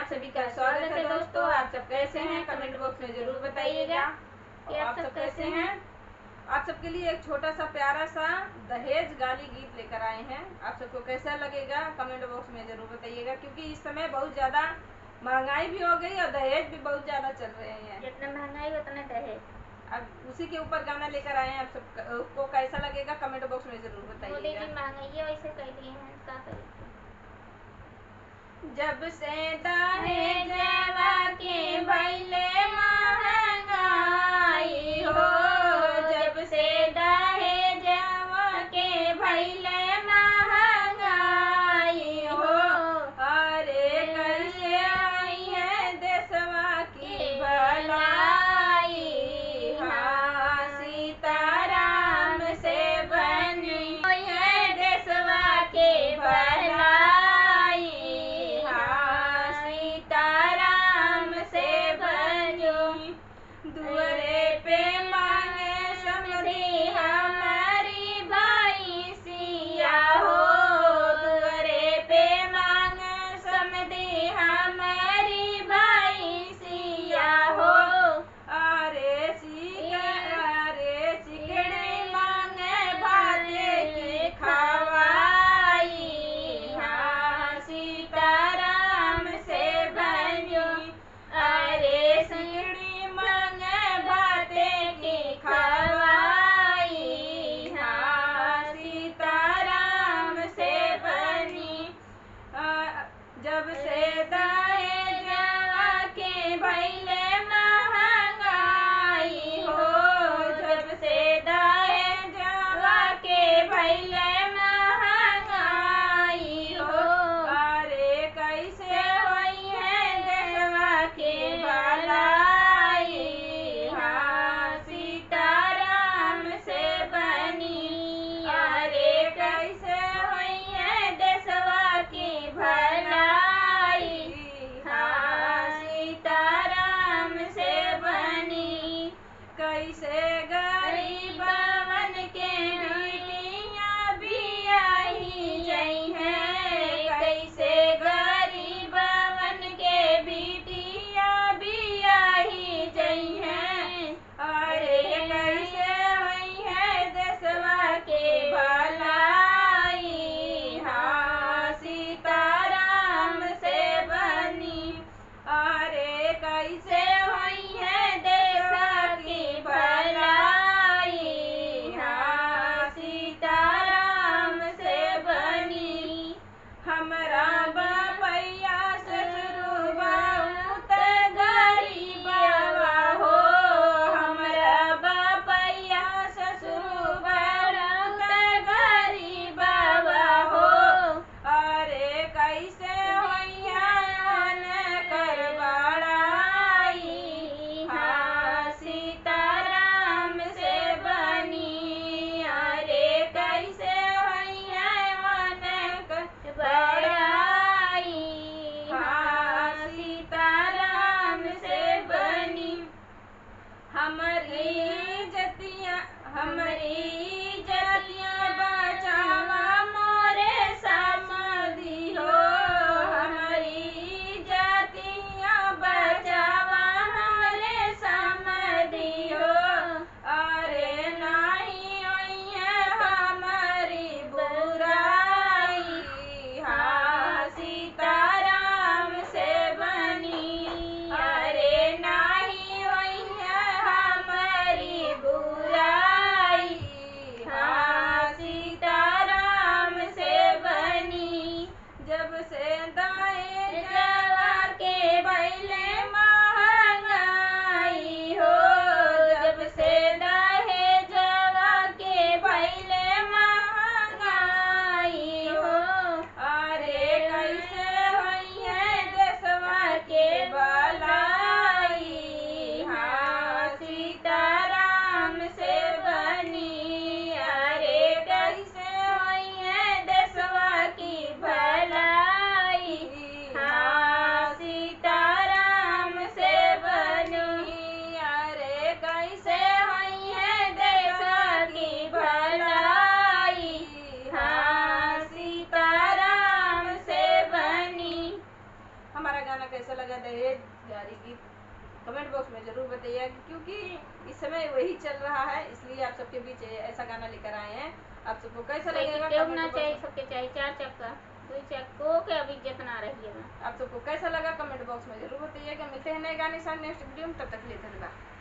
आप सभी का स्वागत है दोस्तों। आप सब कैसे हैं कमेंट बॉक्स में जरूर बताइएगा कि आप सब कैसे हैं। आप सबके लिए एक छोटा सा प्यारा सा दहेज गाली गीत लेकर आए हैं। आप सबको कैसा लगेगा कमेंट बॉक्स में जरूर बताइएगा, क्योंकि इस समय बहुत ज़्यादा महंगाई भी हो गई और दहेज भी बहुत ज़्यादा चल रहे हैं। जितना महंगाई उतना दहेज। अब उसी के ऊपर गाना लेकर आए हैं। आप सबको कैसा लगेगा कमेंट बॉक्स में जरूर बताइएगा। मोदी जी महंगाई वैसे कर दिए हैं, क्या करें। जब से दहेजवा के भइले महंगाई हो, जब से दहेजवा के भइले महंगाई हो, अरे कैसे आई है देशवा की भलाई। हाँ, सीताराम से बनी है देशवा के भलाई। दुअरे पे मांगे समधी हमारी भैंसिया हो, दुअरे पे मांगे समधी हमारी भैंसिया हो, अरे सिकड़ी मांगे भाते की खवाई। हाँ, सीताराम से बनी अरे सिकड़ी भाते की खवाई। हाँ, सीताराम से बनी। जब से दहेजवा के भइले महंगाई हो, जब से दहेजवा के भइले महंगाई हो, अरे कैसे होई है देशवा के भलाई। हाँ, सीताराम से बनी अरे कैसे होई है देशवा की भलाई। हाँ, सीताराम से बनी कैसे गरीबवन के बेटियां बियाही जई हैं, कैसे गरीबवन के बेटियां बियाही जई हैं, अरे कैसे हुई है देशवा के भलाई। हाँ, सीताराम से बनी अरे कैसे हुई है देशवा की भलाई। हाँ, सीताराम से बनी हमरा बापैया ससुरु बहुत गरीबवा हो, हमरा बापैया ससुरु बहुत गरीबवा हो, अरे कैसे होई कर बड़ाई। हाँ, सीताराम से बनी अरे कैसे होई कर बड़ाई। हाँ, सीताराम से बनी हमारी जतिया बचावा मोरे समधी हो, कैसा लगा दहेज गाली गीत कमेंट बॉक्स में जरूर बताइए, क्योंकि इस समय वही चल रहा है, इसलिए आप सबके बीच ऐसा गाना लेकर आए हैं। आप सबको कैसा लगेगा ना चाहिए, सबके चाहिए 4 चक्का 2 चक्कों के अब इज्जत ना रही है। आप सबको कैसा लगा कमेंट बॉक्स में जरूर बताइएगा। मिलते हैं नए गाने साथ नेक्स्ट वीडियो में, तब तक के लिए धन्यवाद।